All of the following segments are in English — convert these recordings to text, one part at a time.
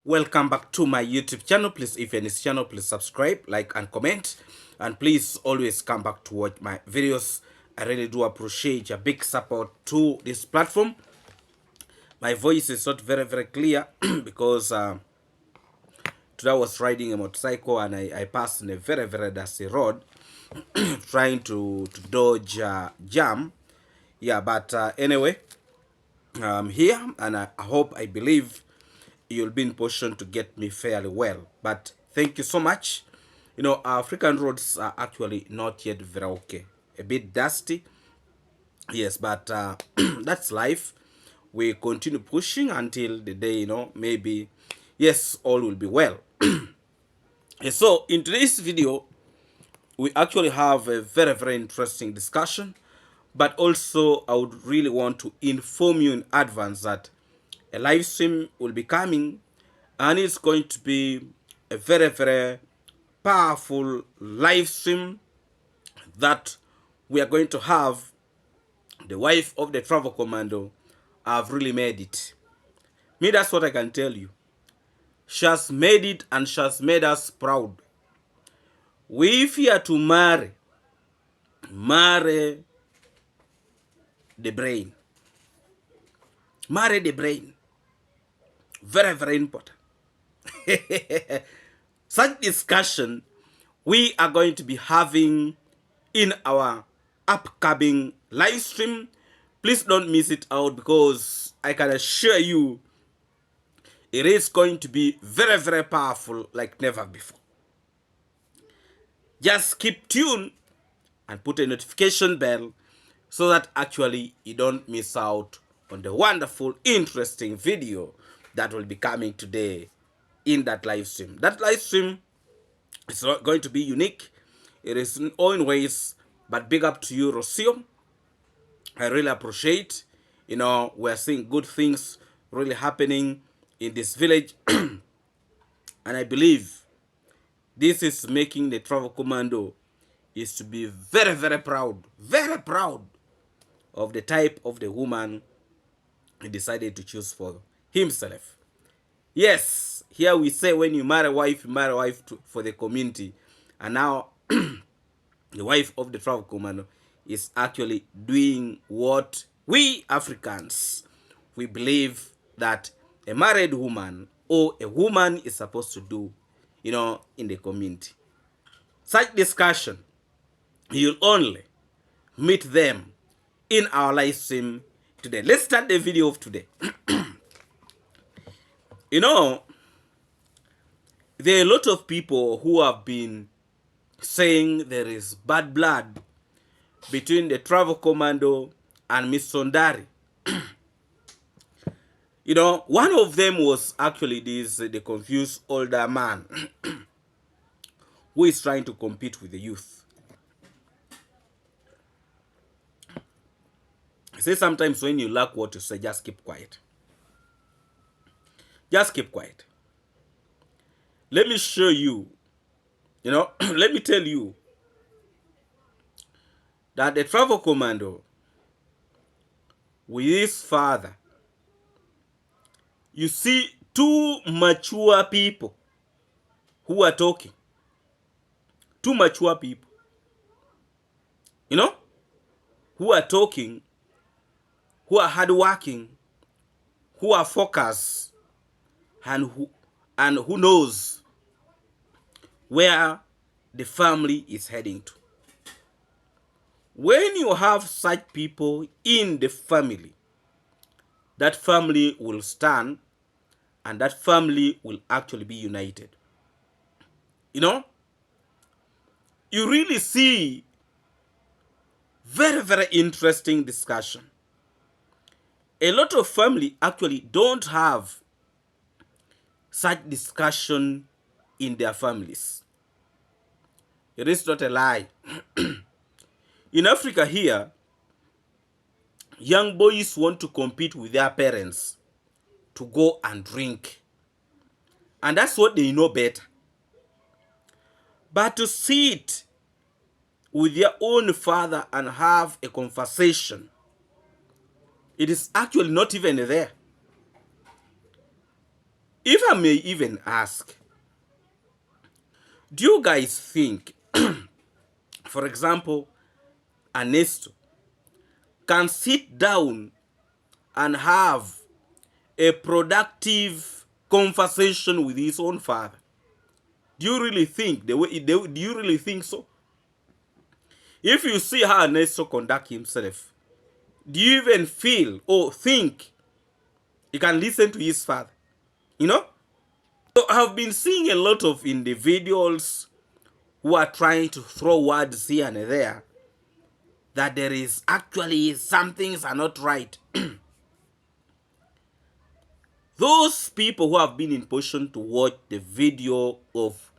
Welcome back to my YouTube channel. Please, if you're in this channel, please subscribe, like, and comment. And please always come back to watch my videos. I really do appreciate your big support to this platform. My voice is not very clear because today I was riding a motorcycle and I passed in a very dusty road trying to dodge jam. Yeah, but anyway, I'm here and I believe you'll be in position to get me fairly well. But thank you so much. You know, African roads are actually not yet very okay. A bit dusty, yes, but that's life. We continue pushing until the day, maybe, yes, all will be well. So in today's video, we actually have a very interesting discussion, but also I would really want to inform you in advance that a live stream will be coming, and it's going to be a very powerful live stream that we are going to have. The wife of the travel commando have really made it. Me, that's what I can tell you. She has made it and she has made us proud. We fear to marry the brain. Marry the brain. Very important. Such discussion we are going to be having in our upcoming live stream. Please don't miss it out because I can assure you it is going to be very powerful like never before. Just keep tuned and put a notification bell so that actually you don't miss out on the wonderful, interesting video that will be coming today in that live stream. That live stream is not going to be unique. It is in own ways, but big up to you, Rocio. I really appreciate. We're seeing good things really happening in this village. And I believe this is making the travel commando is to be very proud of the type of the woman he decided to choose for himself. Yes, here we say when you marry wife, for the community. And now the wife of the travel commando is actually doing what we Africans, we believe that a married woman or a woman is supposed to do, in the community. Such discussion, you'll only meet them in our live stream today. Let's start the video of today. There are a lot of people who have been saying there is bad blood between the travel commando and Miss Sondari. One of them was actually the confused older man who is trying to compete with the youth. I say sometimes when you lack what to say, just keep quiet. Just keep quiet. Let me show you, let me tell you that the travel commando with his father, you see two mature people who are talking. Two mature people, who are talking, who are hardworking, who are focused, and who knows where the family is heading to. When you have such people in the family, that family will stand and that family will actually be united. You really see very interesting discussion. A lot of family actually don't have such discussion in their families. It is not a lie. In Africa here, young boys want to compete with their parents to go and drink. And that's what they know better. But to sit with their own father and have a conversation, it is actually not even there. If I may even ask, do you guys think, for example, Ernesto can sit down and have a productive conversation with his own father? Do you really think do you really think so? If you see how Ernesto conduct himself, do you even feel or think he can listen to his father? You know? So I've been seeing a lot of individuals who are trying to throw words here and there that there is actually some things are not right. Those people who have been in position to watch the video of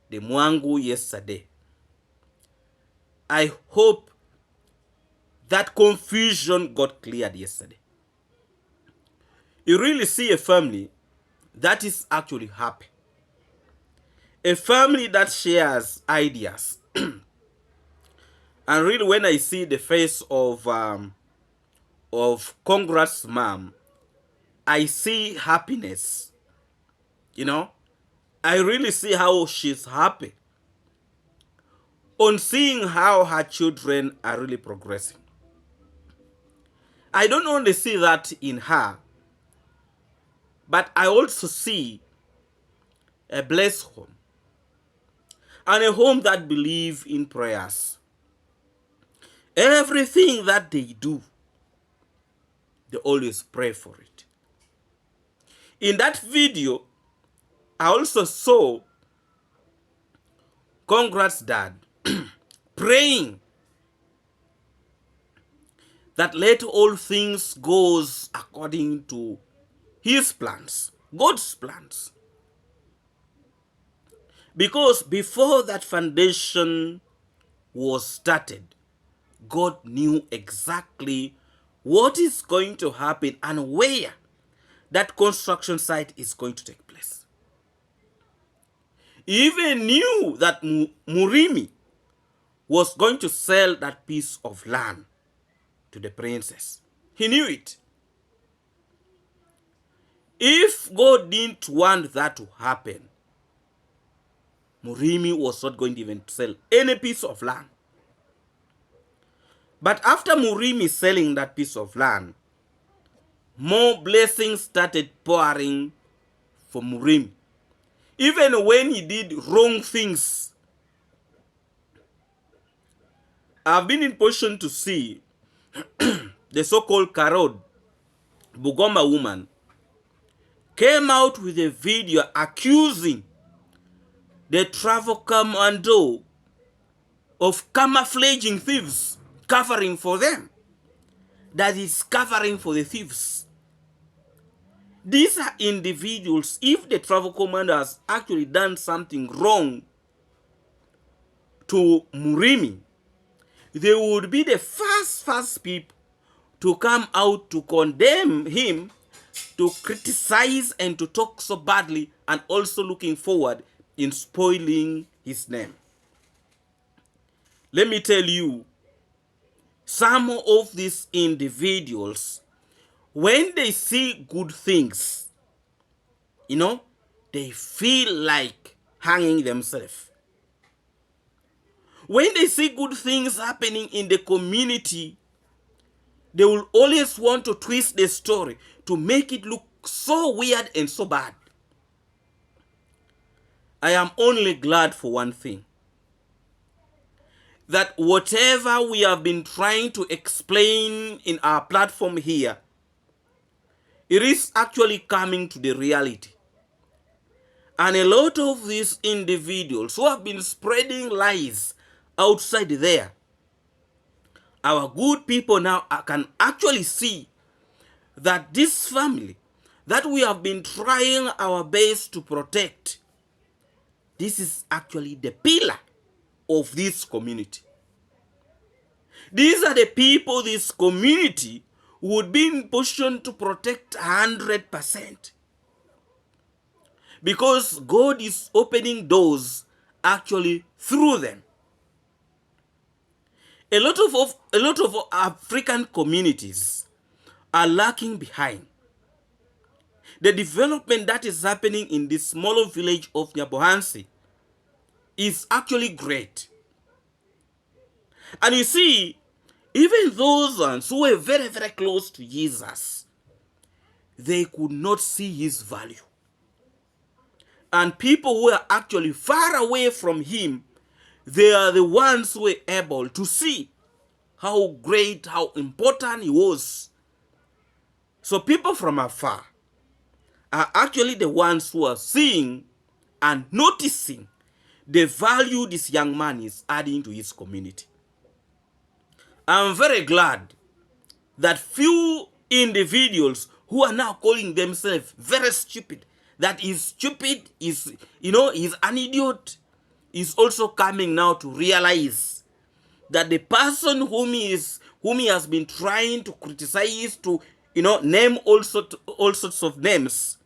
the mwango yesterday, I hope that confusion got cleared yesterday. You really see a family that is actually happy. A family that shares ideas. And really, when I see the face of Congrats mom, I see happiness. You know, I really see how she's happy on seeing how her children are really progressing. I don't only see that in her, but I also see a blessed home and a home that believes in prayers. Everything that they do, they always pray for it. In that video, I also saw Congrats dad praying that let all things goes according to his plans, God's plans. Because before that foundation was started, God knew exactly what is going to happen and where that construction site is going to take place. He even knew that Murimi was going to sell that piece of land to the princess. He knew it. If God didn't want that to happen, Murimi was not going to even sell any piece of land. But after Murimi selling that piece of land, more blessings started pouring for Murimi. Even when he did wrong things, I've been in position to see the so-called Karod Bugoma woman came out with a video accusing the travel commando of camouflaging thieves, covering for them. That is covering for the thieves. These are individuals, if the travel commando has actually done something wrong to Murimi, they would be the first people to come out to condemn him, to criticize and to talk so badly, and also looking forward in spoiling his name. Let me tell you, some of these individuals, when they see good things, you know, they feel like hanging themselves. When they see good things happening in the community, they will always want to twist the story to make it look so weird and so bad. I am only glad for one thing, that whatever we have been trying to explain in our platform here, it is actually coming to the reality. And a lot of these individuals who have been spreading lies outside there, our good people now can actually see that this family that we have been trying our best to protect, this is actually the pillar of this community. These are the people this community would be in position to protect 100%. Because God is opening doors actually through them. A lot of African communities are lacking behind The development that is happening in this smaller village of Nyabohansi is actually great. And you see, even those ones who were very, very close to Jesus, they could not see his value. And people who are actually far away from him, they are the ones who were able to see how great, how important he was. So people from afar are actually the ones who are seeing and noticing the value this young man is adding to his community. I'm very glad that few individuals who are now calling themselves very stupid, that is stupid, is an idiot, is also coming now to realize that the person whom he has been trying to criticize, to name all sorts of names,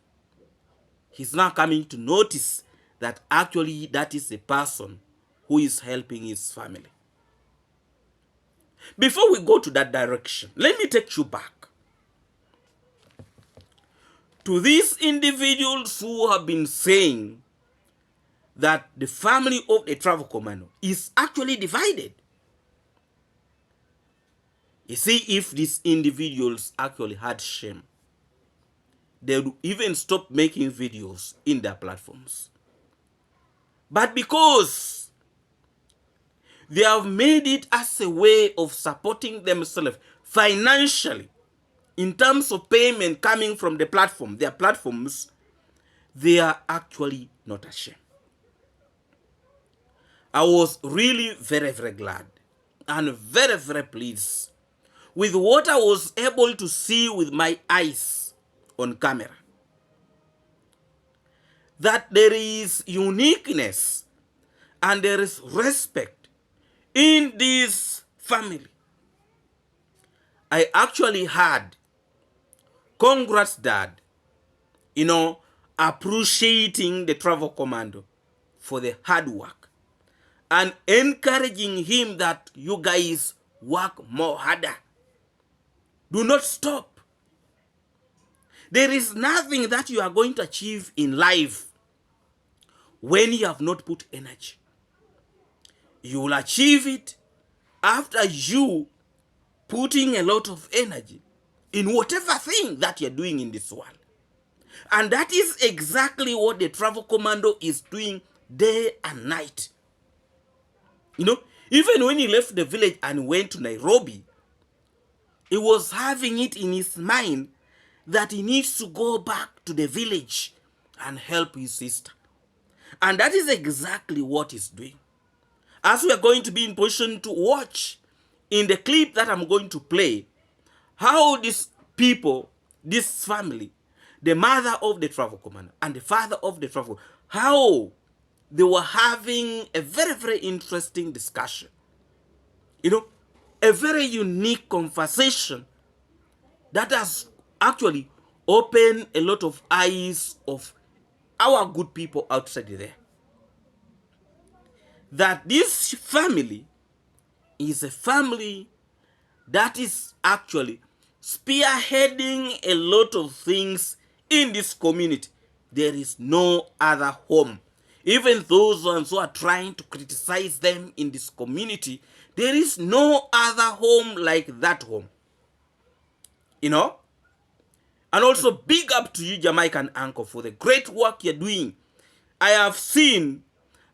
he's now coming to notice that actually that is a person who is helping his family. Before we go to that direction, let me take you back to these individuals who have been saying that the family of the travel commando is actually divided. You see, if these individuals actually had shame, they would even stop making videos in their platforms. But because they have made it as a way of supporting themselves financially, in terms of payment coming from the platform, their platforms, they are actually not ashamed. I was really very, very glad and very, very pleased with what I was able to see with my eyes on camera. That there is uniqueness and there is respect in this family. I actually had congrats dad, appreciating the travel commando for the hard work and encouraging him that you guys work more harder. Do not stop. There is nothing that you are going to achieve in life when you have not put energy. You will achieve it after you putting a lot of energy in whatever thing that you're doing in this world. And that is exactly what the travel commando is doing day and night. Even when he left the village and went to Nairobi, he was having it in his mind that he needs to go back to the village and help his sister. And that is exactly what he's doing. As we are going to be in position to watch in the clip that I'm going to play, how these people, this family, the mother of the travel commander and the father of the travel, how they were having a very, very interesting discussion. A very unique conversation that has actually opened a lot of eyes of our good people outside there. That this family is a family that is actually spearheading a lot of things in this community. There is no other home. Even those ones who are trying to criticize them in this community, there is no other home like that home. And also big up to you, Jamaican uncle, for the great work you're doing. I have seen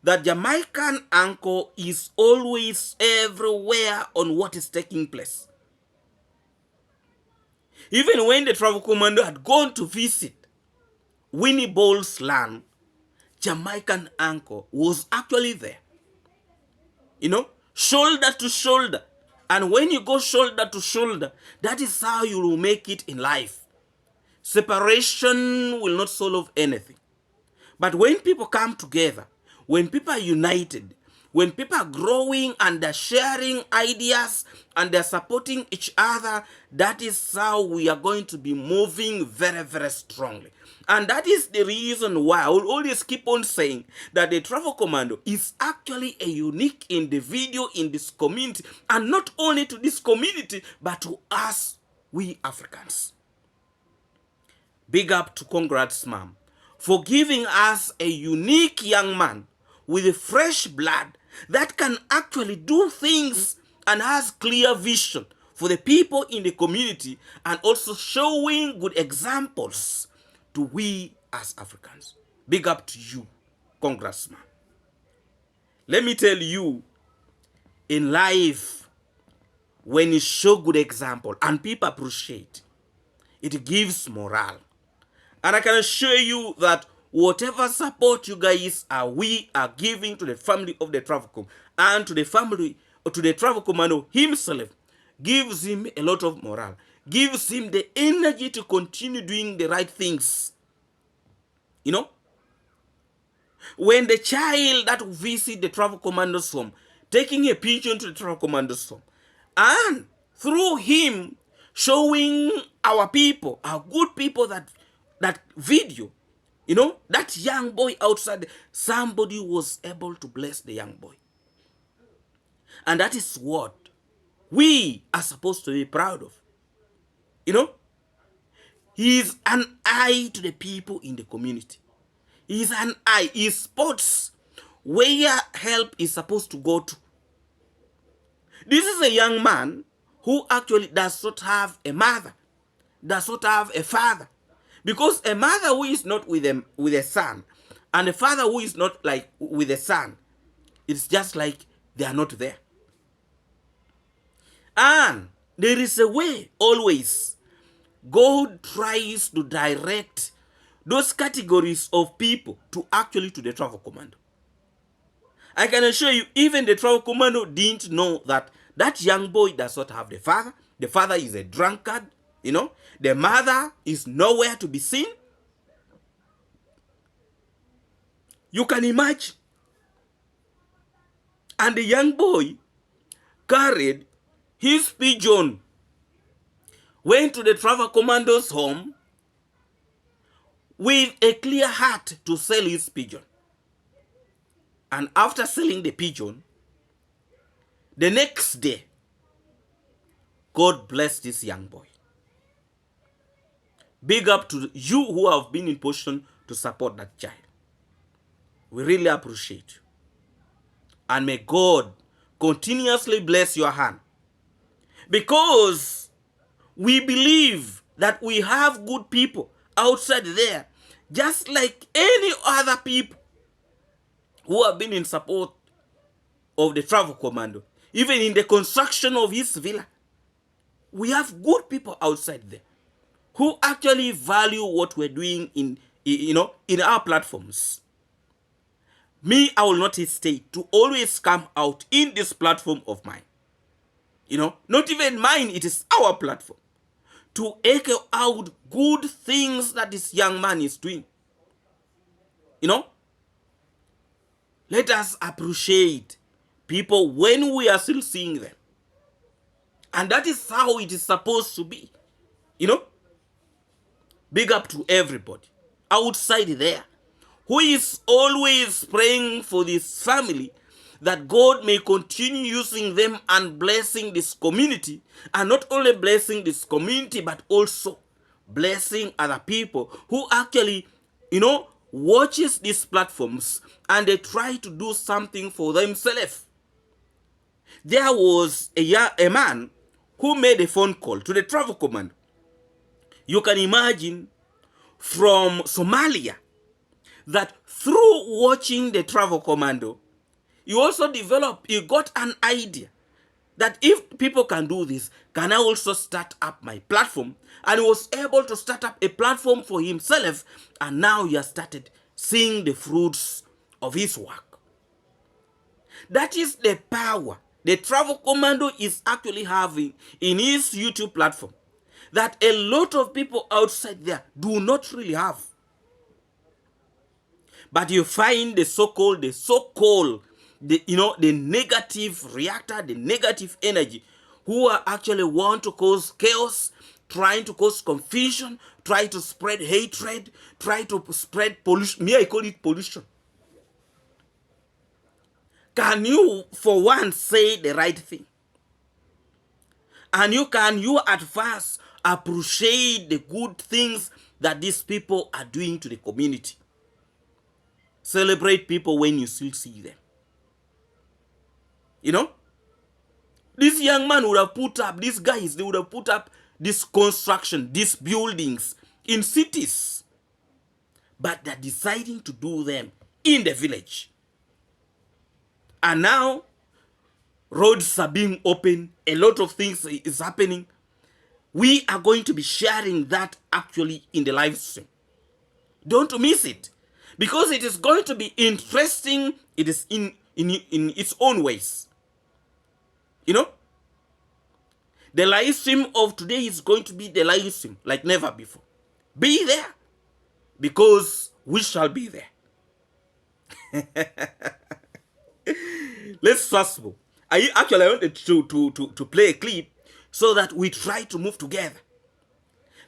that Jamaican uncle is always everywhere on what is taking place. Even when the travel commando had gone to visit Winnie Ball's land, Jamaican uncle was actually there. Shoulder to shoulder. And when you go shoulder to shoulder, that is how you will make it in life. Separation will not solve anything. But when people come together, when people are united, when people are growing and they're sharing ideas and they're supporting each other, that is how we are going to be moving very, very strongly. And that is the reason why I will always keep on saying that the travel commando is actually a unique individual in this community, and not only to this community, but to us, we Africans. Big up to Congrats Mom for giving us a unique young man with a fresh blood that can actually do things and has clear vision for the people in the community, and also showing good examples to we as Africans. Big up to you, Congressman. Let me tell you, in life, when you show good example and people appreciate, it gives morale. And I can assure you that whatever support you guys we are giving to the family of the Travel and to the family, or to the Travel Commando himself, gives him a lot of morale, gives him the energy to continue doing the right things. You know, when the child that visit the Travel Commando's home, taking a pigeon to the Travel Commando's home, and through him showing our people, our good people, that video, you know, that young boy outside, somebody was able to bless the young boy. And that is what we are supposed to be proud of. You know, he is an eye to the people in the community. He is an eye. He spots where help is supposed to go to. This is a young man who actually does not have a mother, does not have a father. Because a mother who is not with a son, and a father who is not like with a son, it's just like they are not there. And there is a way always God tries to direct those categories of people to actually to the Travel Commando. I can assure you, even the Travel Commando didn't know that that young boy does not have the father. The father is a drunkard, you know. The mother is nowhere to be seen. You can imagine. And the young boy carried his pigeon, went to the Travel Commando's home with a clear heart to sell his pigeon. And after selling the pigeon, the next day, God blessed this young boy. Big up to you who have been in position to support that child. We really appreciate you. And may God continuously bless your hand. Because we believe that we have good people outside there, just like any other people who have been in support of the Travel Commando. Even in the construction of his villa, we have good people outside there who actually value what we're doing in our platforms. Me, I will not hesitate to always come out in this platform of mine. You know, not even mine, it is our platform, to echo out good things that this young man is doing. You know, let us appreciate people when we are still seeing them. And that is how it is supposed to be. You know, big up to everybody outside there who is always praying for this family, that God may continue using them and blessing this community. And not only blessing this community, but also blessing other people who actually, watches these platforms and they try to do something for themselves. There was a man who made a phone call to the Travel Command. You can imagine, from Somalia, that through watching the Travel Commando, you got an idea that if people can do this, can I also start up my platform? And he was able to start up a platform for himself, and now he has started seeing the fruits of his work. That is the power the Travel Commando is actually having in his YouTube platform, that a lot of people outside there do not really have. But you find the so-called, the negative reactor, the negative energy, who are actually want to cause chaos, trying to cause confusion, try to spread hatred, try to spread pollution. Me, I call it pollution. Can you, for once, say the right thing? And you at first appreciate the good things that these people are doing to the community. Celebrate people when you still see them. You know? This young man would have put up, these guys, they would have put up this construction, these buildings in cities. But they're deciding to do them in the village. And now, roads are being opened. A lot of things is happening. We are going to be sharing that actually in the live stream. Don't miss it. Because it is going to be interesting. It is in its own ways. You know? The live stream of today is going to be the live stream like never before. Be there. Because we shall be there. Let's fast forward. I wanted to play a clip so that we try to move together.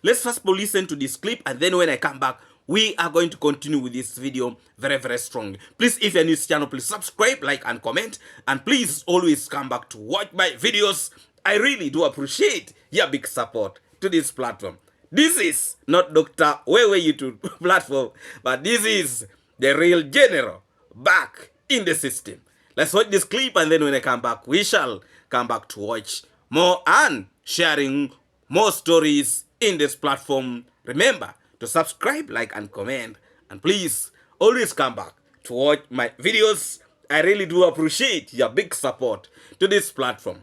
Let's first listen to this clip, and then when I come back, we are going to continue with this video very, very strongly. Please, if you're new to this channel, please subscribe, like, and comment. And please always come back to watch my videos. I really do appreciate your big support to this platform. This is not Dr. Wewe YouTube platform, but this is the real general back in the system. Let's watch this clip, and then when I come back, we shall come back to watch more and sharing more stories in this platform. Remember to subscribe, like, and comment. And please always come back to watch my videos. I really do appreciate your big support to this platform.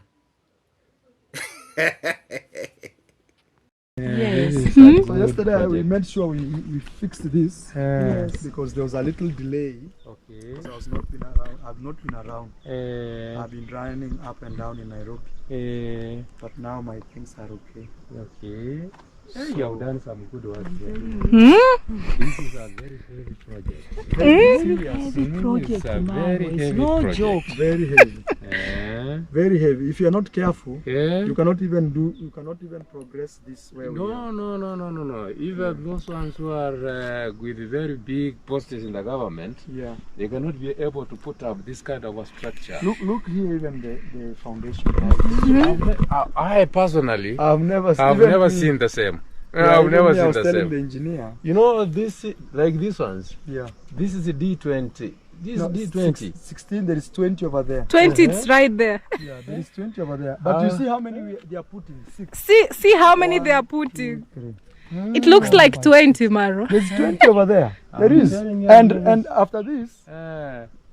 Yes. So yesterday we made sure we fixed this because there was a little delay. Okay. So I've not been around. I've been running up and down in Nairobi. But now my things are okay. Okay. So, you have done some good work here. This is a very heavy project. Very serious. Heavy project, it's a very heavy no project. joke. Very heavy. Very heavy. If you are not careful, you cannot even progress this way. No. Even those ones who are with very big posts in the government, they cannot be able to put up this kind of a structure. Look here, even the foundation. I personally, I've never seen the same. I've never seen the same. The engineer. You know, this like these ones. Yeah. This is a D20. This is D20. 16. There is 20 over there. 20, it's right there. Yeah, there is 20 over there. But you see how many they are putting? 6. See how many they are putting. 2, 3. It looks like 20, Maro. There's 20 over there. There is. And after this,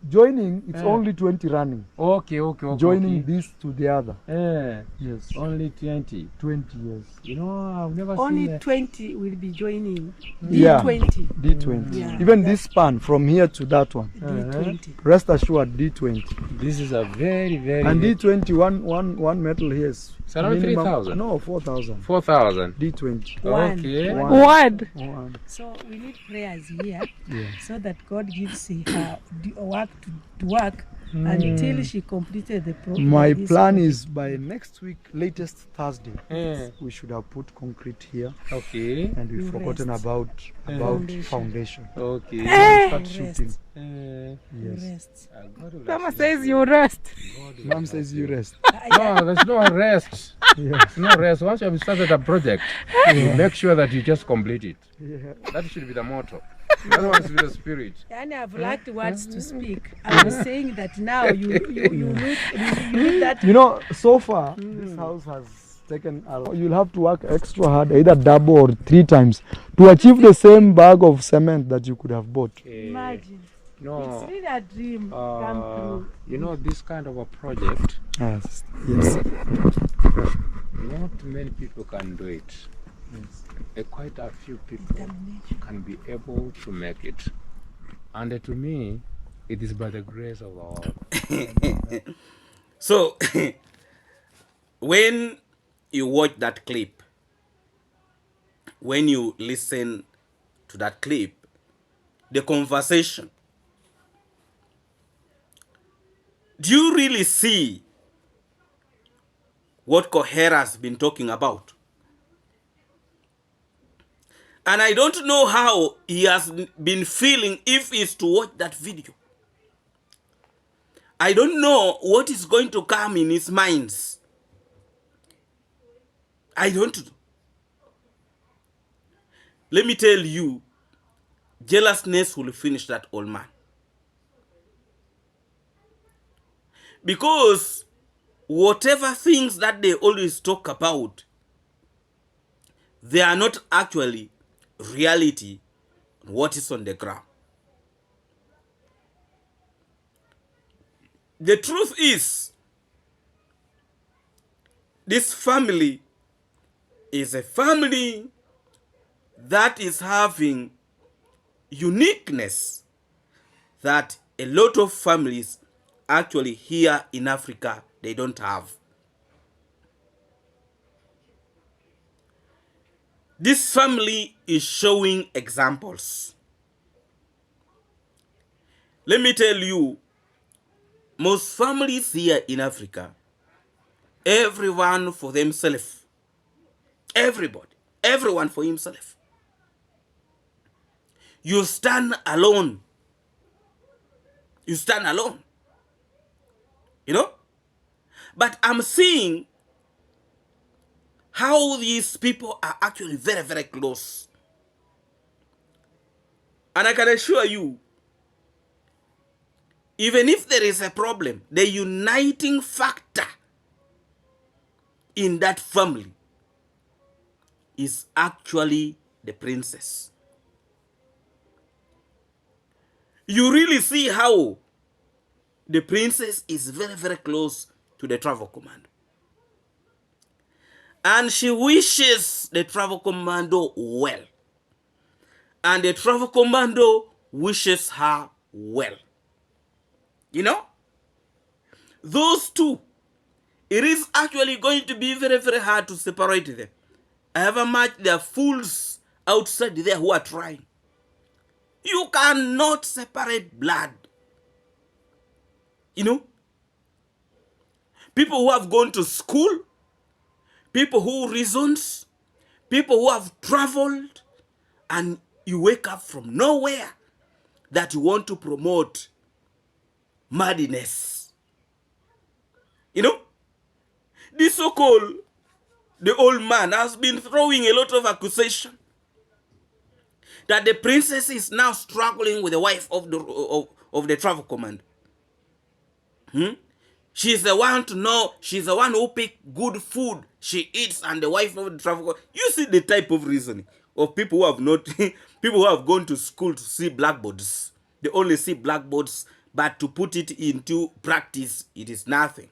joining, it's only 20 running. Okay. Joining this to the other. Yes. Only 20. 20 years. You know, I've never only seen 20 will be joining. Yeah. D20. D20. Yeah. Even this span from here to that one. D20. Rest assured, D20. This is a very, very. And D20, one metal here is. It's around 3,000. No, 4,000. 4,000. D20. Okay. One. So we need prayers here, so that God gives her work to work until she completed the program. My plan is by next week, latest Thursday, we should have put concrete here. Okay. And we've forgotten about foundation. Okay. Start shooting. Rest. Mama says you rest. Mom says you rest. No, there's no rest. No rest. Once you have started a project, you make sure that you just complete it. That should be the motto. That must be the spirit. And I've lacked words to speak. I was saying that now you need that. You know, so far this house has taken a lot. You'll have to work extra hard, either double or 3 times, to achieve the same bag of cement that you could have bought. Imagine. No. It's really a dream come true. You know, this kind of a project, Yes. not many people can do it. Quite a few people can be able to make it. And to me, it is by the grace of the Lord. So, when you watch that clip, when you listen to that clip, the conversation, do you really see what Kohera has been talking about? And I don't know how he has been feeling if he's to watch that video. I don't know what is going to come in his minds. I don't know. let me tell you, jealousness will finish that old man. Because whatever things that they always talk about, they are not actually reality, what is on the ground. The truth is, this family is a family that is having uniqueness that a lot of families actually here in Africa, they don't have. This family is showing examples. Let me tell you, most families here in Africa, everyone for themselves. Everybody, everyone for himself. You stand alone. You stand alone. You know? But I'm seeing how these people are actually very, very close. And I can assure you, even if there is a problem, the uniting factor in that family is actually the princess. You really see how the princess is very, very close to the travel commando. And she wishes the travel commando well. And the travel commando wishes her well. You know? Those two, it is actually going to be very, very hard to separate them. However much there are fools outside there who are trying. You cannot separate blood. You know? People who have gone to school, people who reasons, people who have traveled, and you wake up from nowhere that you want to promote madness. You know? This so-called, the old man has been throwing a lot of accusation that the princess is now struggling with the wife of the travel command. She's the one to know, she's the one who pick good food she eats, and the wife of the travel command. You see the type of reasoning of people who have not, people who have gone to school to see blackboards. They only see blackboards, but to put it into practice, it is nothing.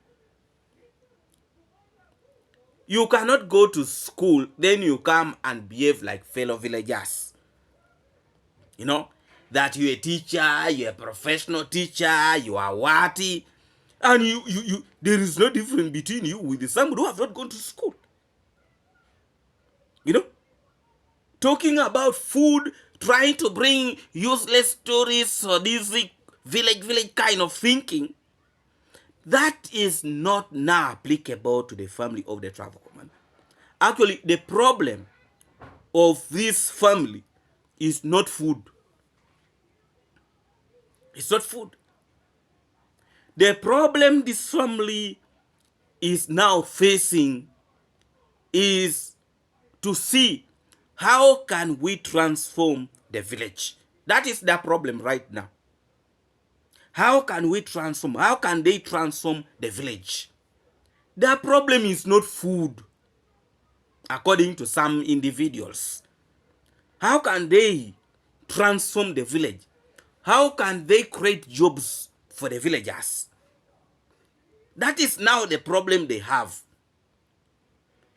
You cannot go to school, then you come and behave like fellow villagers. You know, that you're a teacher, you're a professional teacher, you are wati, and you there is no difference between you with somebody who have not gone to school. You know, talking about food, trying to bring useless stories or this village kind of thinking, that is not now applicable to the family of the travel command. Actually, the problem of this family is not food. It's not food. The problem this family is now facing is to see how can we transform the village. That is the problem right now. How can we transform? How can they transform the village? The problem is not food, according to some individuals. How can they transform the village? How can they create jobs for the villagers? That is now the problem they have.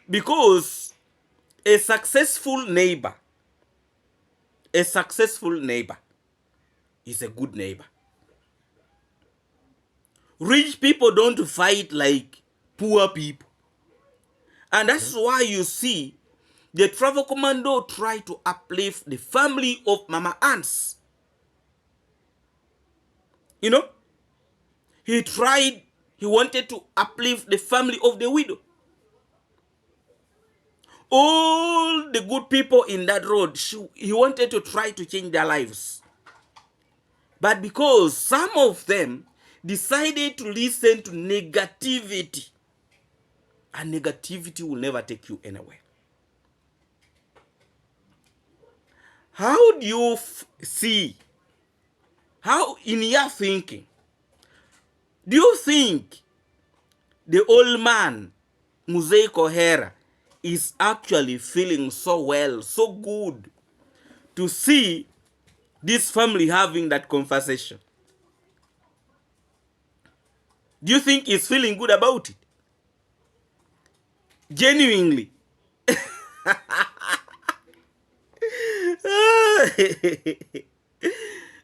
Because a successful neighbor is a good neighbor. Rich people don't fight like poor people. And that's why you see the travel commando try to uplift the family of Mama Ants. You know, he wanted to uplift the family of the widow. All the good people in that road, he wanted to try to change their lives. But because some of them decided to listen to negativity, and negativity will never take you anywhere. How do you see? How in your thinking? Do you think the old man, Mzee Kohera, is actually feeling so well, so good to see this family having that conversation? Do you think he's feeling good about it? Genuinely.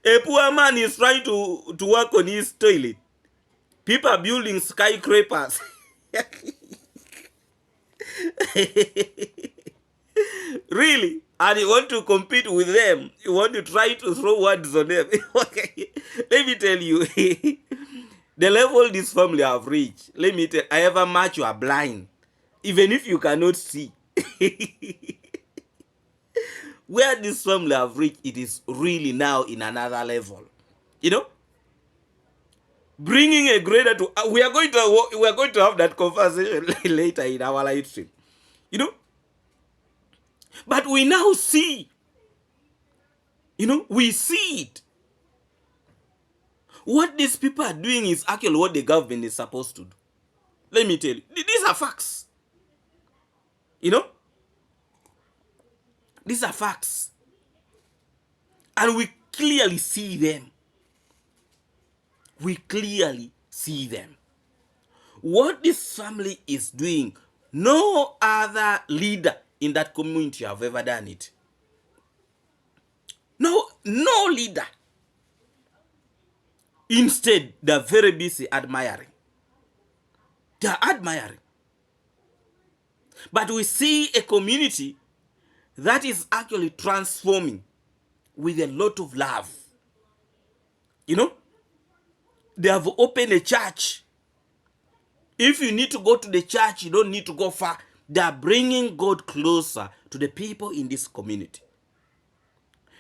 A poor man is trying to work on his toilet. People are building skyscrapers. Really? And you want to compete with them? You want to try to throw words on them? Okay. Let me tell you, the level this family have reached. Let me tell you, however much you are blind, even if you cannot see, where this family have reached, it is really now in another level. You know, bringing a grader to. We are going to have that conversation later in our live stream. You know, but we now see. You know, we see it. What these people are doing is actually what the government is supposed to do. Let me tell you, these are facts. You know, these are facts. And we clearly see them. We clearly see them. What this family is doing, no other leader in that community have ever done it. No leader. Instead, they're very busy admiring. They're admiring. But we see a community that is actually transforming with a lot of love. You know, they have opened a church. If you need to go to the church, you don't need to go far. They are bringing God closer to the people in this community.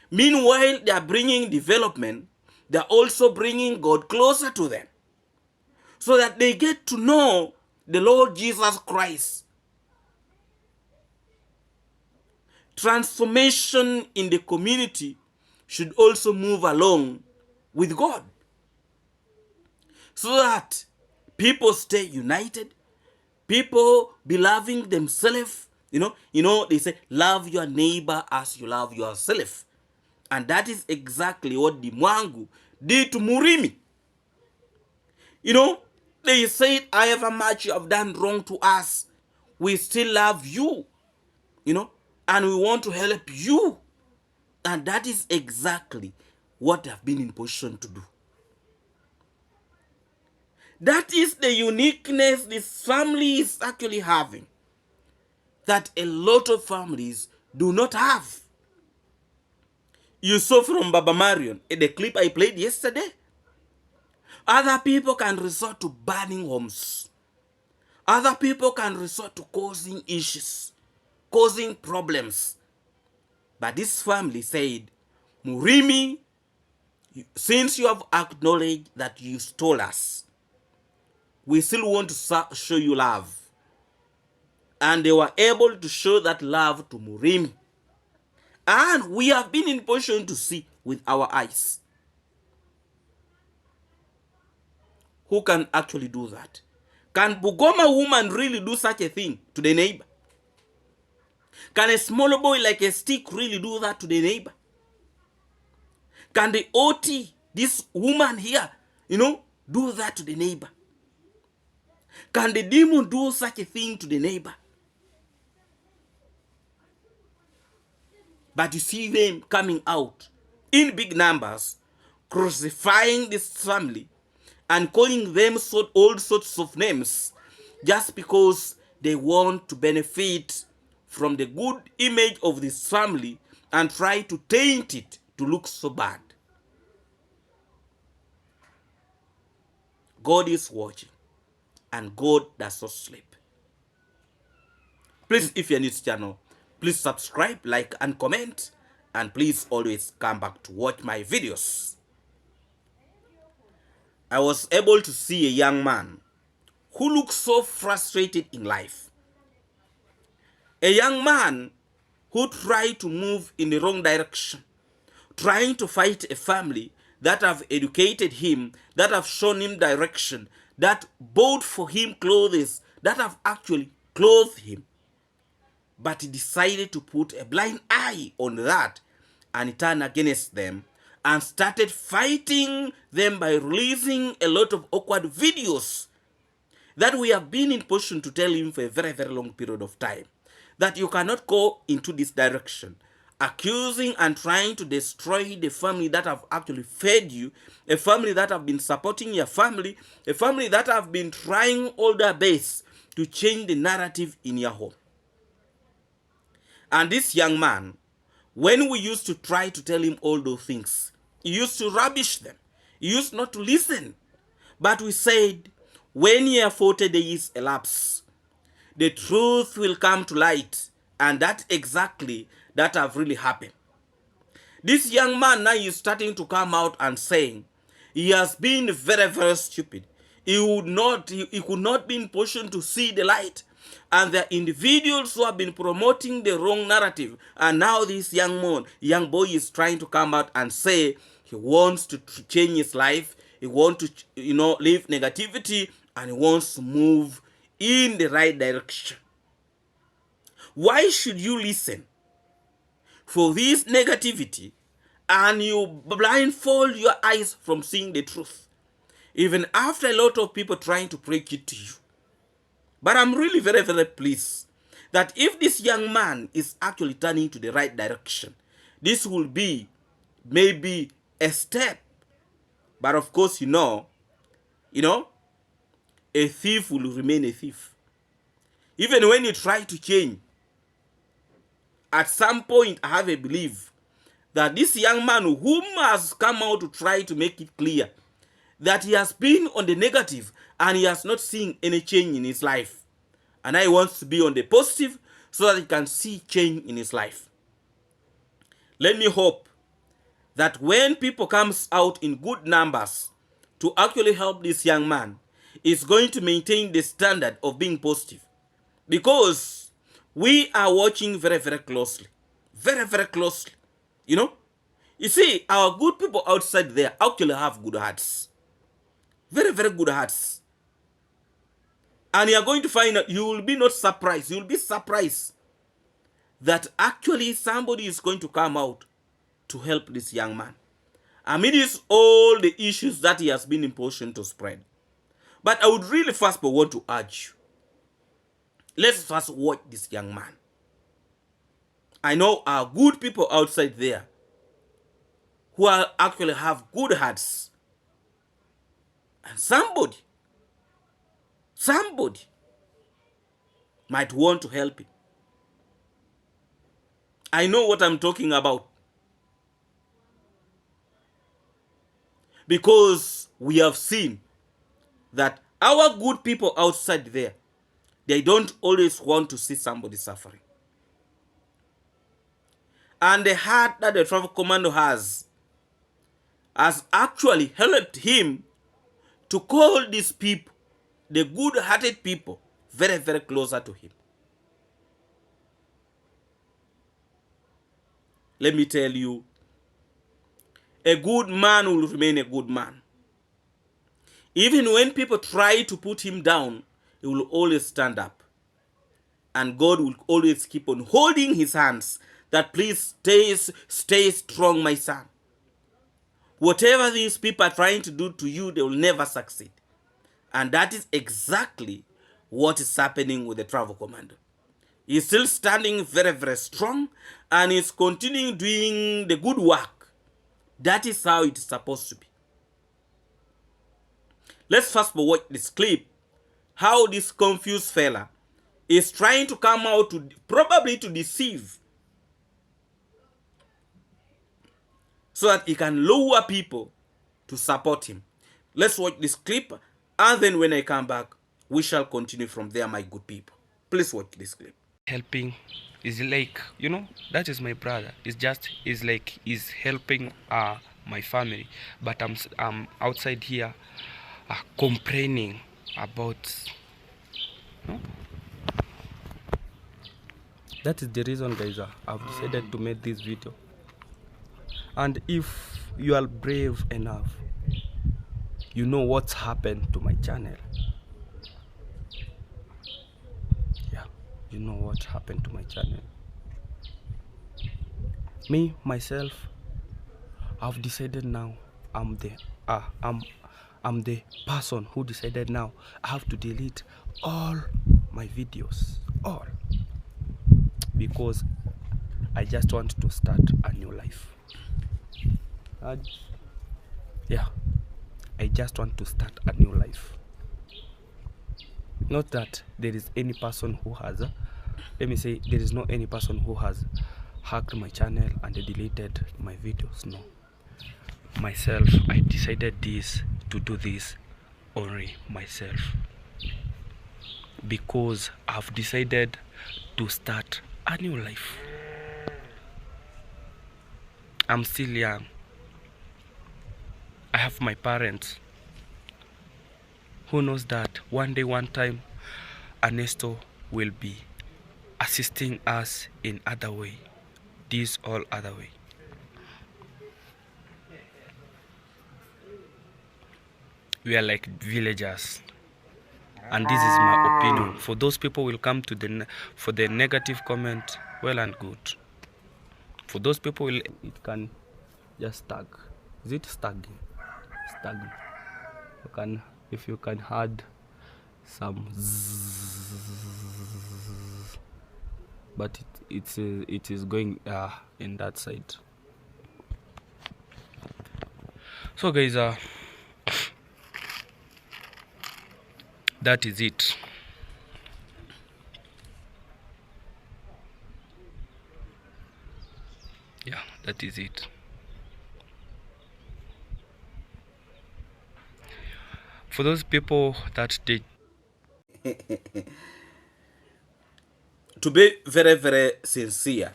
Meanwhile, they are bringing development. They are also bringing God closer to them, so that they get to know the Lord Jesus Christ. Transformation in the community should also move along with God, so that people stay united, people be loving themselves. You know, they say, love your neighbor as you love yourself. And that is exactly what the mwango did to Murimi. You know, they said, however much you have done wrong to us, we still love you, you know, and we want to help you. And that is exactly what they have been in position to do. That is the uniqueness this family is actually having, that a lot of families do not have. You saw from Baba Marion in the clip I played yesterday. Other people can resort to burning homes. Other people can resort to causing issues, causing problems. But this family said, Murimi, since you have acknowledged that you stole us, we still want to show you love. And they were able to show that love to Murimi. And we have been in position to see with our eyes. Who can actually do that? Can Bugoma woman really do such a thing to the neighbor? Can a small boy like a stick really do that to the neighbor? Can the OT, this woman here, you know, do that to the neighbor? Can the demon do such a thing to the neighbor? But you see them coming out in big numbers, crucifying this family and calling them all sorts of names just because they want to benefit from the good image of this family and try to taint it to look so bad. God is watching, and God does not sleep. Please, if you're new to this channel, please subscribe, like, and comment, and please always come back to watch my videos. I was able to see a young man who looks so frustrated in life. A young man who try to move in the wrong direction, trying to fight a family that have educated him, that have shown him direction, that bought for him clothes, that have actually clothed him. But he decided to put a blind eye on that and turn against them and started fighting them by releasing a lot of awkward videos that we have been in position to tell him for a very, very long period of time, that you cannot go into this direction, accusing and trying to destroy the family that have actually fed you, a family that have been supporting your family, a family that have been trying all their best to change the narrative in your home. And this young man, when we used to try to tell him all those things, he used to rubbish them. He used not to listen. But we said, when your 40 days elapse, the truth will come to light. And that exactly that have really happened. This young man now is starting to come out and saying, he has been very, very stupid. He could not be in position to see the light. And the individuals who have been promoting the wrong narrative. And now this young boy is trying to come out and say he wants to change his life. He wants to, leave negativity, and he wants to move in the right direction. Why should you listen for this negativity and you blindfold your eyes from seeing the truth, even after a lot of people trying to preach it to you? But I'm really very, very pleased that if this young man is actually turning to the right direction, this will be maybe a step. But of course, a thief will remain a thief. Even when you try to change, at some point I have a belief that this young man whom has come out to try to make it clear that he has been on the negative and he has not seen any change in his life. And I want to be on the positive so that he can see change in his life. Let me hope that when people comes out in good numbers to actually help this young man, is going to maintain the standard of being positive. Because we are watching very, very closely. Very, very closely. You see, our good people outside there actually have good hearts. Very, very good hearts. And you are going to find out, you will be not surprised. You will be surprised that actually somebody is going to come out to help this young man amidst all the issues that he has been in position to spread. But I would really first want to urge you, let's first watch this young man. I know our good people outside there who are actually have good hearts. And somebody might want to help him. I know what I'm talking about. Because we have seen that our good people outside there, they don't always want to see somebody suffering. And the heart that the travel commando has actually helped him to call these people, the good-hearted people, very, very closer to him. Let me tell you, a good man will remain a good man. Even when people try to put him down, he will always stand up. And God will always keep on holding his hands that please stay strong, my son. Whatever these people are trying to do to you, they will never succeed. And that is exactly what is happening with the travel commando. He's still standing very, very strong and is continuing doing the good work. That is how it is supposed to be. Let's first watch this clip, how this confused fella is trying to come out to probably to deceive so that he can lure people to support him. Let's watch this clip, and then when I come back, we shall continue from there, my good people. Please watch this clip. Helping is like, that is my brother. It's like he's helping my family, but I'm outside here complaining about That is the reason, guys, I've decided to make this video. And if you are brave enough, you know what's happened to my channel. Yeah, you know what happened to my channel. Me myself, I've decided now. I'm the person who decided now I have to delete all my videos, all, because I just want to start a new life. Yeah, I just want to start a new life. Not that there is any person who has, let me say, there is no any person who has hacked my channel and deleted my videos. No, myself, I decided to do this only myself, because I've decided to start a new life. I'm still young. I have my parents. Who knows that one day, one time, Ernesto will be assisting us in other way, this all other way. We are like villagers, and this is my opinion. For those people will come to for the negative comment, well and good. For those people, it can just tag. Is it stagging? Stagging. You can, if you can add some zzz, but it is going in that side. So guys, that is it. Yeah, that is it. For those people that did, To be very, very sincere,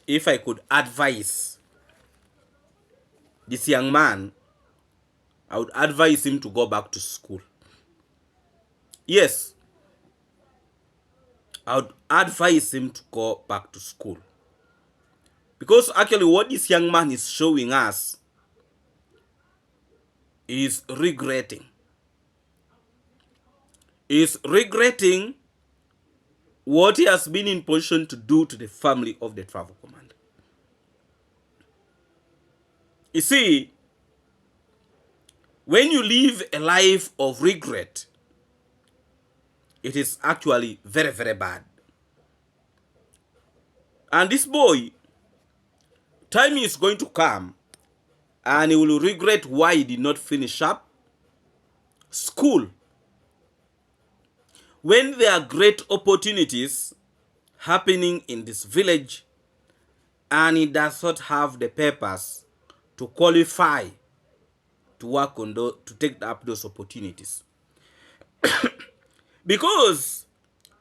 if I could advise this young man, I would advise him to go back to school. Yes, I would advise him to go back to school. Because actually what this young man is showing us is regretting. Is regretting what he has been in position to do to the family of the travel commander. You see, when you live a life of regret, it is actually very, very bad. And this boy, time is going to come and he will regret why he did not finish up school. When there are great opportunities happening in this village and he does not have the papers to qualify to work on to take up those opportunities. Because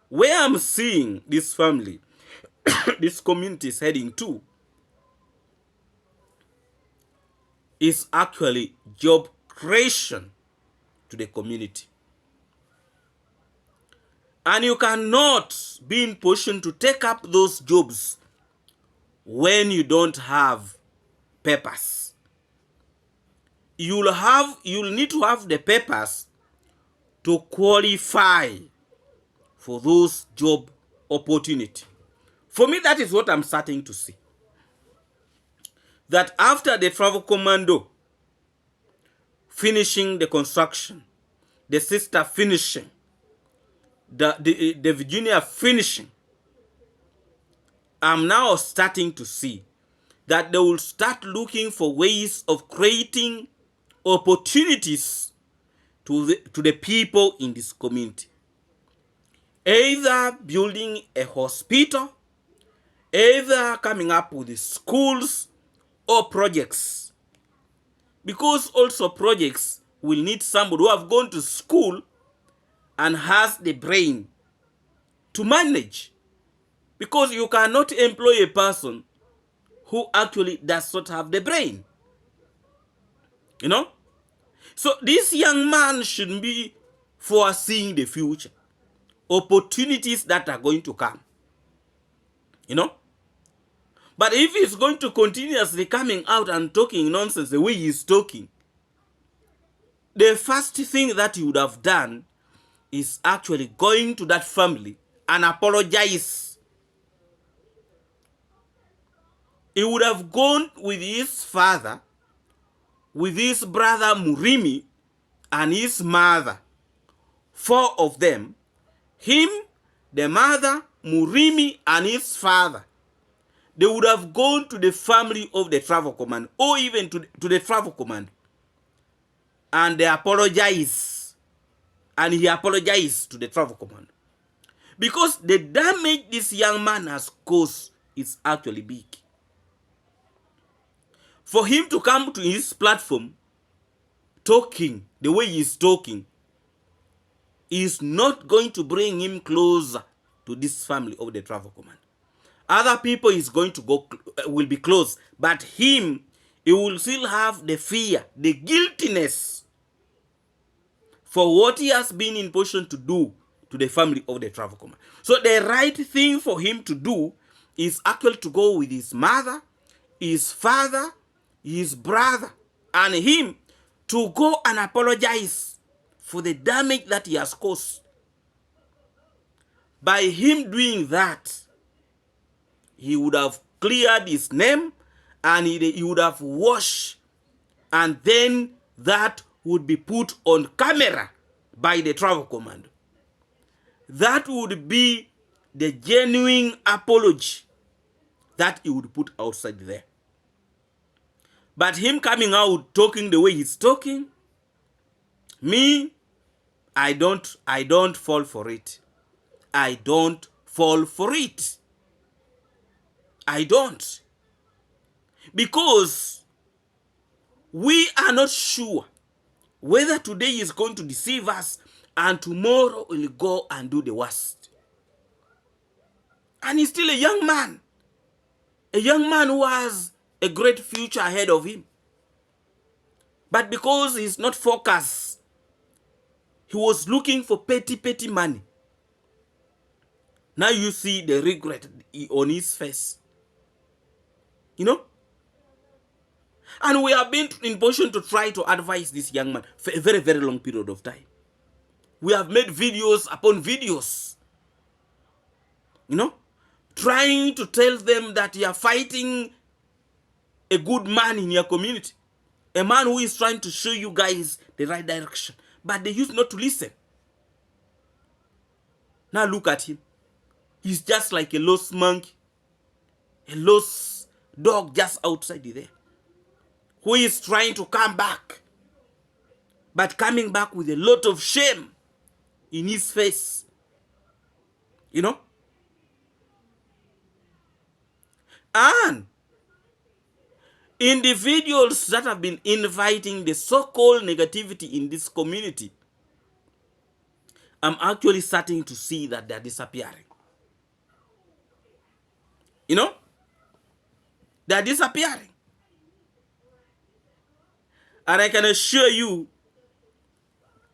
where I'm seeing this family, this community is heading to, is actually job creation to the community. And you cannot be in position to take up those jobs when you don't have papers. You'll need to have the papers to qualify for those job opportunities. For me, that is what I'm starting to see. That after the travel commando finishing the construction, the sister finishing, the Virginia finishing, I'm now starting to see that they will start looking for ways of creating opportunities to the people in this community. Either building a hospital, either coming up with the schools or projects. Because also projects will need somebody who have gone to school and has the brain to manage. Because you cannot employ a person who actually does not have the brain. You know? So this young man should be foreseeing the future. Opportunities that are going to come. You know? But if he's going to continuously coming out and talking nonsense the way he's talking, the first thing that he would have done is actually going to that family and apologize. He would have gone with his father, with his brother Murimi, and his mother. 4 of them. Him, the mother, Murimi, and his father. They would have gone to the family of the travel command, or even to the travel command, and they apologize. And he apologized to the travel command. Because the damage this young man has caused is actually big. For him to come to his platform talking the way he's talking is not going to bring him closer to this family of the travel command. Other people is going to go, will be close, but him, he will still have the fear, the guiltiness for what he has been in position to do to the family of the travel command. So the right thing for him to do is actually to go with his mother, his father, his brother, and him to go and apologize for the damage that he has caused. By him doing that, he would have cleared his name and he would have washed, and then that would be put on camera by the travel command. That would be the genuine apology that he would put outside there. But him coming out talking the way he's talking, me, I don't fall for it. I don't fall for it. I don't. Because we are not sure whether today is going to deceive us and tomorrow will go and do the worst. And he's still a young man. A young man who has a great future ahead of him. But because he's not focused, he was looking for petty money. Now you see the regret on his face. You know? And we have been in position to try to advise this young man for a very, very long period of time. We have made videos upon videos. You know? Trying to tell them that you are fighting a good man in your community. A man who is trying to show you guys the right direction. But they used not to listen. Now look at him. He's just like a lost monkey. A lost dog just outside there. Who is trying to come back. But coming back with a lot of shame in his face. You know? And individuals that have been inviting the so-called negativity in this community, I'm actually starting to see that they're disappearing. You know? They're disappearing. And I can assure you,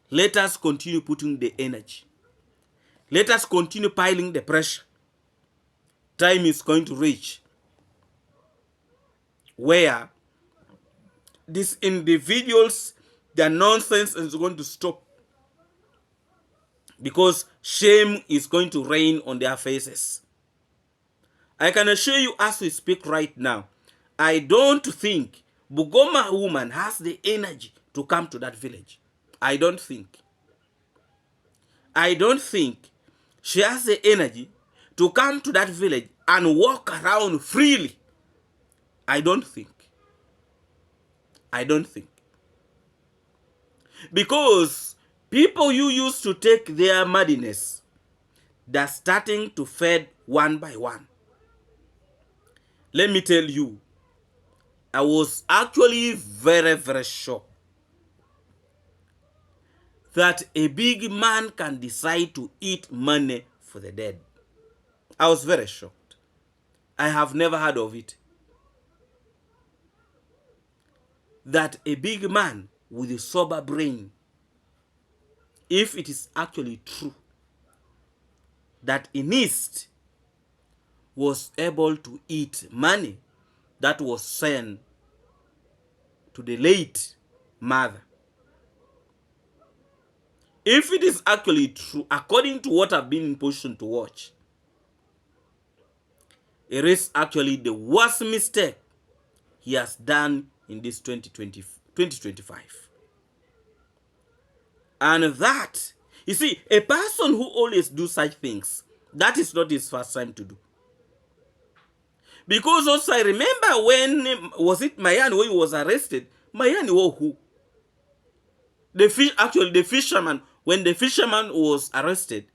let us continue putting the energy. Let us continue piling the pressure. Time is going to reach where these individuals, their nonsense is going to stop. Because shame is going to reign on their faces. I can assure you as we speak right now, I don't think Bugoma woman has the energy to come to that village. I don't think. I don't think she has the energy to come to that village and walk around freely. I don't think. I don't think. Because people who used to take their madness, they're starting to fade one by one. Let me tell you, I was actually very, very shocked that a big man can decide to eat money for the dead. I was very shocked. I have never heard of it. That a big man with a sober brain, if it is actually true, that in East, was able to eat money that was sent to the late mother. If it is actually true, according to what I've been in position to watch, it is actually the worst mistake he has done in this 2025. And that, you see, a person who always do such things, that is not his first time to do. Because also I remember when, was it Mayani when he was arrested? Mayani was who? The fisherman, when the fisherman was arrested,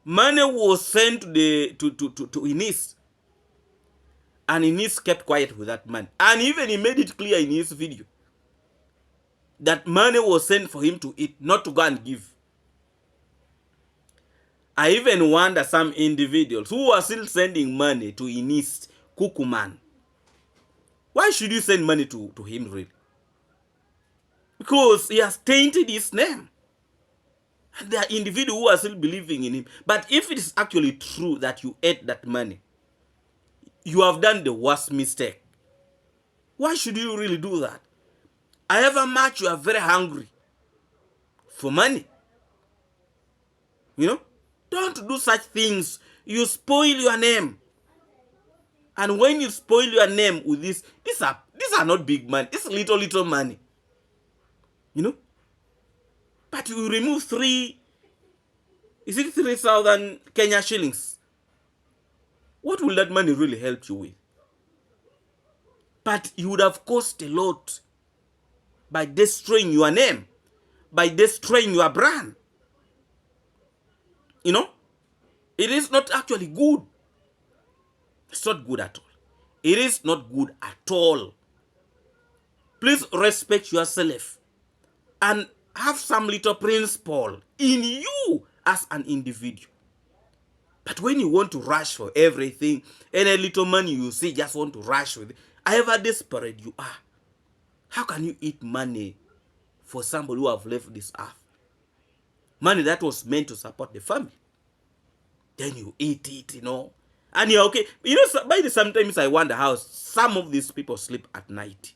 money was sent to Ines. And Ines kept quiet with that money. And even he made it clear in his video that money was sent for him to eat, not to go and give. I even wonder some individuals who are still sending money to Ines Kukuman. Why should you send money to him really? Because he has tainted his name. And there are individuals who are still believing in him. But if it is actually true that you ate that money, you have done the worst mistake. Why should you really do that? However much you are very hungry for money, you know, don't do such things. You spoil your name. And when you spoil your name with these are not big money. It's little money, you know. But you remove 3,000 Kenya shillings. What will that money really help you with? But you would have cost a lot by destroying your name, by destroying your brand. You know, it is not actually good. It's not good at all. It is not good at all. Please respect yourself and have some little principle in you as an individual. But when you want to rush for everything, any little money you see, just want to rush with it, however desperate you are, how can you eat money for somebody who have left this earth? Money that was meant to support the family. Then you eat it, you know. And you're okay. You know, by the sometimes I wonder how some of these people sleep at night.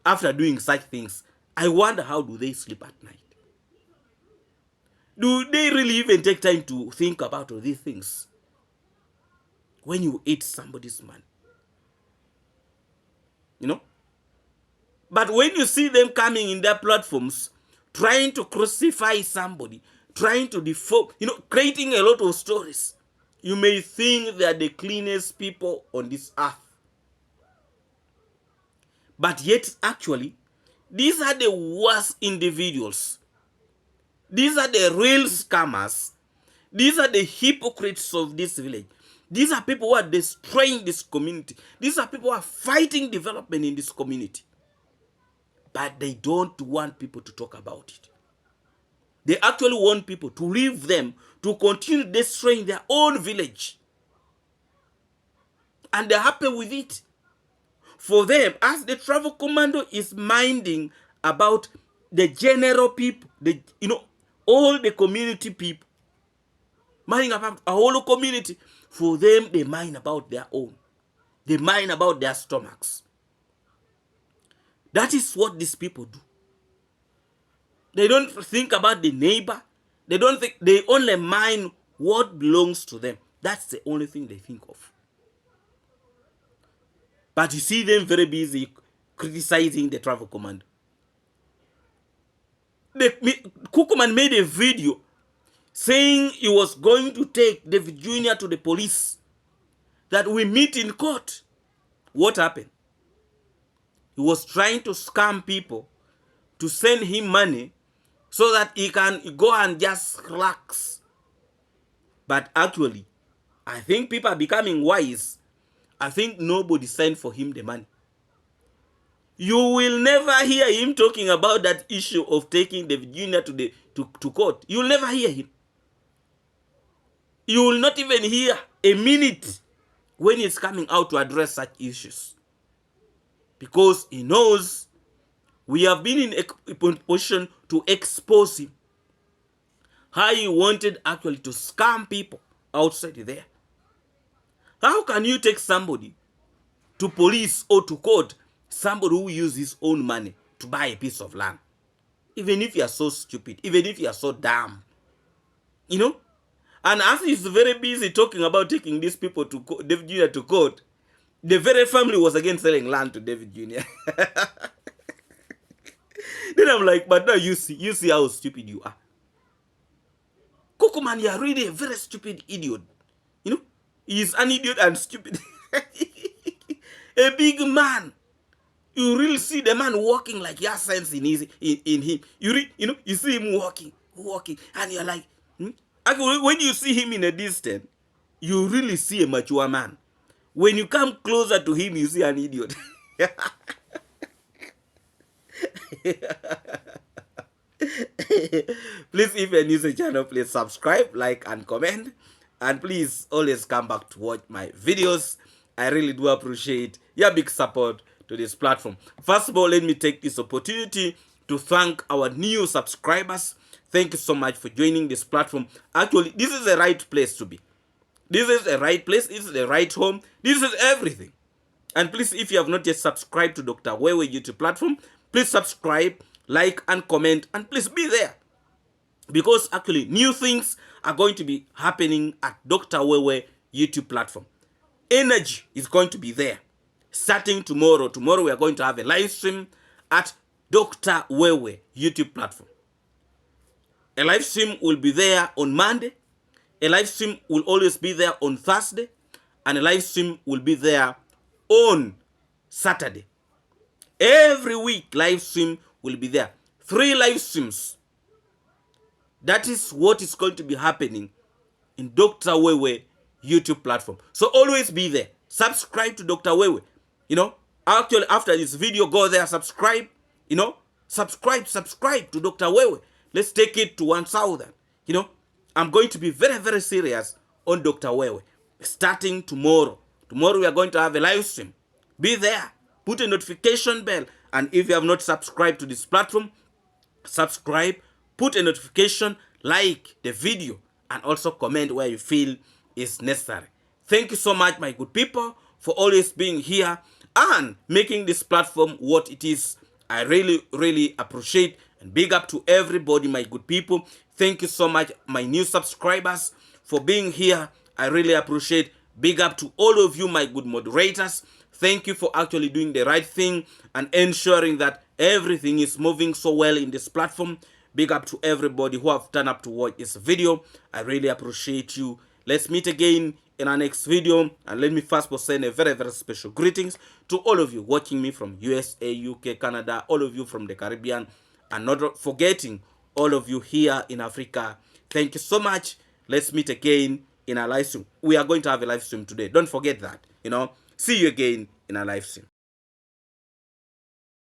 After doing such things, I wonder how do they sleep at night? Do they really even take time to think about all these things? When you eat somebody's money. You know? But when you see them coming in their platforms, trying to crucify somebody, trying to deform, you know, creating a lot of stories, you may think they are the cleanest people on this earth. But yet, actually, these are the worst individuals. These are the real scammers. These are the hypocrites of this village. These are people who are destroying this community. These are people who are fighting development in this community. But they don't want people to talk about it. They actually want people to leave them to continue destroying their own village. And they're happy with it. For them, as the travel commando is minding about the general people, all the community people, minding about a whole community, for them, they mind about their own. They mind about their stomachs. That is what these people do. They don't think about the neighbor. They don't think, they only mind what belongs to them. That's the only thing they think of. But you see them very busy criticizing the travel command. Kukuman made a video saying he was going to take David Jr. to the police, that we meet in court. What happened? He was trying to scam people to send him money so that he can go and just relax. But actually, I think people are becoming wise. I think nobody sent for him the money. You will never hear him talking about that issue of taking David Jr. to court. You will never hear him. You will not even hear a minute when he's coming out to address such issues. Because he knows we have been in a position to expose him. How he wanted actually to scam people outside there. How can you take somebody to police or to court, somebody who uses his own money to buy a piece of land? Even if you are so stupid, even if you are so dumb, you know? And as he's very busy talking about taking these people to David Jr. to court, the very family was again selling land to David Jr. Then I'm like, but now you see how stupid you are. Coco man, you are really a very stupid idiot. You know, he's an idiot and stupid. A big man. You really see the man walking like he has sense in him. You see him walking, and you're like, Actually, when you see him in a distance, you really see a mature man. When you come closer to him, you see an idiot. Please, if you're new to the channel, please subscribe, like, and comment. And please always come back to watch my videos. I really do appreciate your big support to this platform. First of all, let me take this opportunity to thank our new subscribers. Thank you so much for joining this platform. Actually, this is the right place to be. This is the right place. This is the right home. This is everything. And please, if you have not yet subscribed to Dr. Wewe YouTube platform, please subscribe, like, and comment, and please be there. Because actually, new things are going to be happening at Dr. Wewe YouTube platform. Energy is going to be there. Starting tomorrow. Tomorrow we are going to have a live stream at Dr. Wewe YouTube platform. A live stream will be there on Monday. A live stream will always be there on Thursday. And a live stream will be there on Saturday. Every week, live stream will be there. 3 live streams. That is what is going to be happening in Dr. Wewe YouTube platform. So always be there. Subscribe to Dr. Wewe. You know, actually after this video, go there, subscribe. You know, subscribe to Dr. Wewe. Let's take it to 1,000. You know, I'm going to be very, very serious on Dr. Wewe. Starting tomorrow. Tomorrow we are going to have a live stream. Be there. Put a notification bell. And if you have not subscribed to this platform, subscribe. Put a notification. Like the video. And also comment where you feel is necessary. Thank you so much, my good people, for always being here and making this platform what it is. I really, really appreciate. And big up to everybody, my good people. Thank you so much, my new subscribers, for being here. I really appreciate. Big up to all of you, my good moderators. Thank you for actually doing the right thing and ensuring that everything is moving so well in this platform. Big up to everybody who have turned up to watch this video. I really appreciate you. Let's meet again in our next video. And let me first send a very, very special greetings to all of you watching me from USA, UK, Canada, all of you from the Caribbean. And not forgetting all of you here in Africa. Thank you so much. Let's meet again in a live stream. We are going to have a live stream today. Don't forget that. You know, see you again in a live stream.